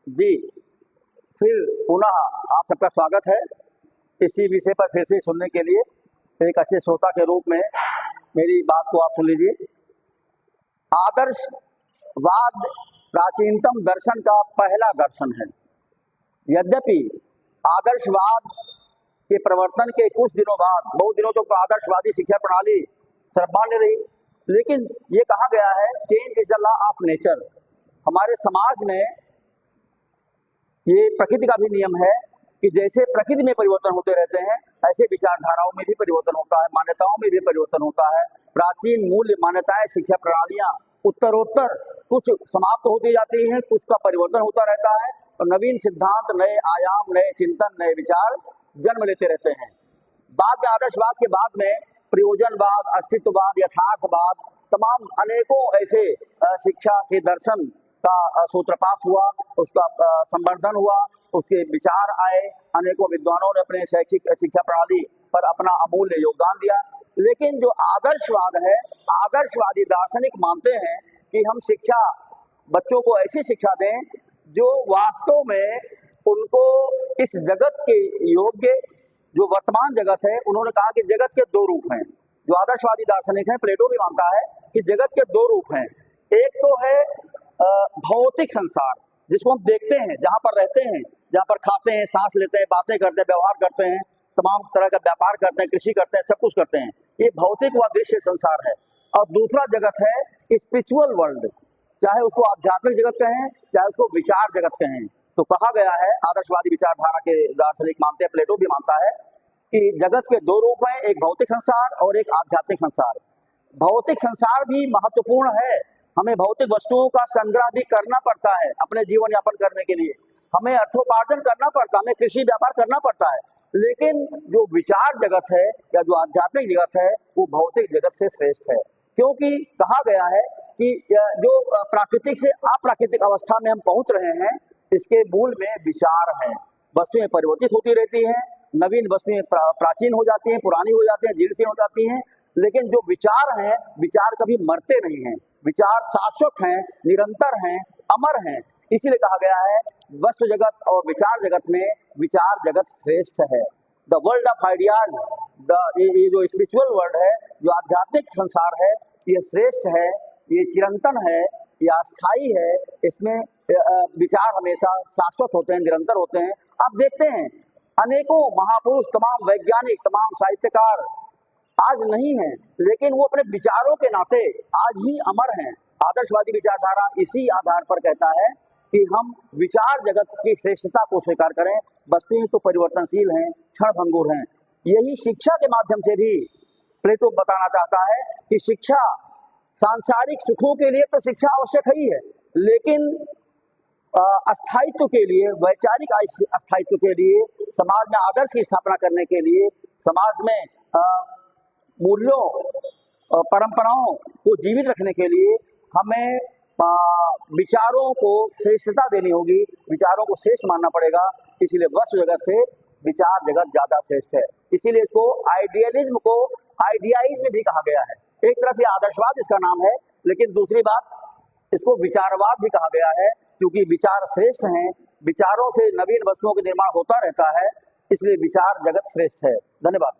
जी, फिर पुनः आप सबका स्वागत है इसी विषय पर फिर से सुनने के लिए। एक अच्छे श्रोता के रूप में मेरी बात को आप सुन लीजिए। आदर्शवाद प्राचीनतम दर्शन का पहला दर्शन है। यद्यपि आदर्शवाद के प्रवर्तन के कुछ दिनों बाद, बहुत दिनों तक तो आदर्शवादी शिक्षा प्रणाली सर्वमान्य रही, लेकिन ये कहा गया है change is the law of nature. हमारे समाज में ये प्रकृति का भी नियम है कि जैसे प्रकृति में परिवर्तन होते रहते हैं, ऐसे विचारधाराओं में भी परिवर्तन होता है, मान्यताओं में भी परिवर्तन होता है। प्राचीन मूल्य मान्यताएं, शिक्षा प्रणालियां उत्तरोत्तर कुछ समाप्त होती जाती हैं, कुछ का परिवर्तन होता रहता है और नवीन सिद्धांत, नए आयाम, नए चिंतन, नए विचार जन्म लेते रहते हैं। बाद में आदर्शवाद के बाद में प्रयोजनवाद, अस्तित्ववाद, यथार्थवाद, तमाम अनेकों ऐसे शिक्षा के दर्शन का सूत्रपात हुआ, उसका संवर्धन हुआ, उसके विचार आए। अनेकों विद्वानों ने अपने शैक्षिक शिक्षा प्रणाली पर अपना अमूल्य योगदान दिया। लेकिन जो आदर्शवाद है, आदर्शवादी दार्शनिक मानते हैं कि हम शिक्षा, बच्चों को ऐसी शिक्षा दें जो वास्तव में उनको इस जगत के योग्य, जो वर्तमान जगत है, उन्होंने कहा कि जगत के दो रूप हैं। जो आदर्शवादी दार्शनिक हैं, प्लेटो भी मानता है कि जगत के दो रूप हैं। एक तो है भौतिक संसार, जिसको हम देखते हैं, जहां पर रहते हैं, जहां पर खाते हैं, सांस लेते हैं, बातें करते हैं, व्यवहार करते हैं, तमाम तरह का व्यापार करते हैं, कृषि करते हैं, सब कुछ करते हैं। ये भौतिक व दृश्य संसार है। और दूसरा जगत है स्पिरिचुअल वर्ल्ड, चाहे उसको आध्यात्मिक जगत कहें, चाहे उसको विचार जगत कहें। तो कहा गया है, आदर्शवादी विचारधारा के दार्शनिक मानते हैं, प्लेटो भी मानता है कि जगत के दो रूप हैं, एक भौतिक संसार और एक आध्यात्मिक संसार। भौतिक संसार भी महत्वपूर्ण है, हमें भौतिक वस्तुओं का संग्रह भी करना पड़ता है अपने जीवन यापन करने के लिए, हमें अर्थोपार्जन करना पड़ता है, हमें कृषि व्यापार करना पड़ता है। लेकिन जो विचार जगत है या जो आध्यात्मिक जगत है, वो भौतिक जगत से श्रेष्ठ है, क्योंकि कहा गया है कि जो प्राकृतिक से अप्राकृतिक अवस्था में हम पहुंच रहे हैं, इसके मूल में विचार है। वस्तुएं परिवर्तित होती रहती हैं, नवीन वस्तुएं प्राचीन हो जाती हैं, पुरानी हो जाती हैं, जीर्ण सी हो जाती हैं, लेकिन जो विचार हैं, विचार कभी मरते नहीं हैं, विचार शाश्वत हैं, निरंतर हैं, अमर हैं। इसीलिए कहा गया है वस्तु जगत और विचार जगत में विचार जगत श्रेष्ठ है। द वर्ल्ड ऑफ आइडियाज, ये जो स्पिरिचुअल वर्ल्ड है, जो आध्यात्मिक संसार है, ये श्रेष्ठ है, ये चिरंतन है, ये अस्थायी है। इसमें विचार हमेशा शाश्वत होते हैं, निरंतर होते हैं। आप देखते हैं अनेकों महापुरुष, तमाम वैज्ञानिक, तमाम साहित्यकार आज नहीं है, लेकिन वो अपने विचारों के नाते आज भी अमर हैं। आदर्शवादी विचारधारा इसी आधार पर कहता है कि हम विचार जगत की श्रेष्ठता को स्वीकार करें। वस्तुएं तो परिवर्तनशील हैं, क्षणभंगुर हैं। यही शिक्षा के माध्यम से भी प्लेटो बताना चाहता है कि शिक्षा सांसारिक सुखों के लिए तो शिक्षा आवश्यक ही है, लेकिन अस्थायित्व के लिए, वैचारिक अस्थायित्व के लिए, समाज में आदर्श की स्थापना करने के लिए, समाज में मूल्यों, परंपराओं को जीवित रखने के लिए हमें विचारों को श्रेष्ठता देनी होगी, विचारों को श्रेष्ठ मानना पड़ेगा। इसीलिए वस्तु जगत से विचार जगत ज्यादा श्रेष्ठ है। इसीलिए इसको आइडियलिज्म को आइडियाइज्म भी कहा गया है। एक तरफ ये आदर्शवाद इसका नाम है, लेकिन दूसरी बात इसको विचारवाद भी कहा गया है, क्योंकि विचार श्रेष्ठ हैं, विचारों से नवीन वस्तुओं का निर्माण होता रहता है, इसलिए विचार जगत श्रेष्ठ है। धन्यवाद।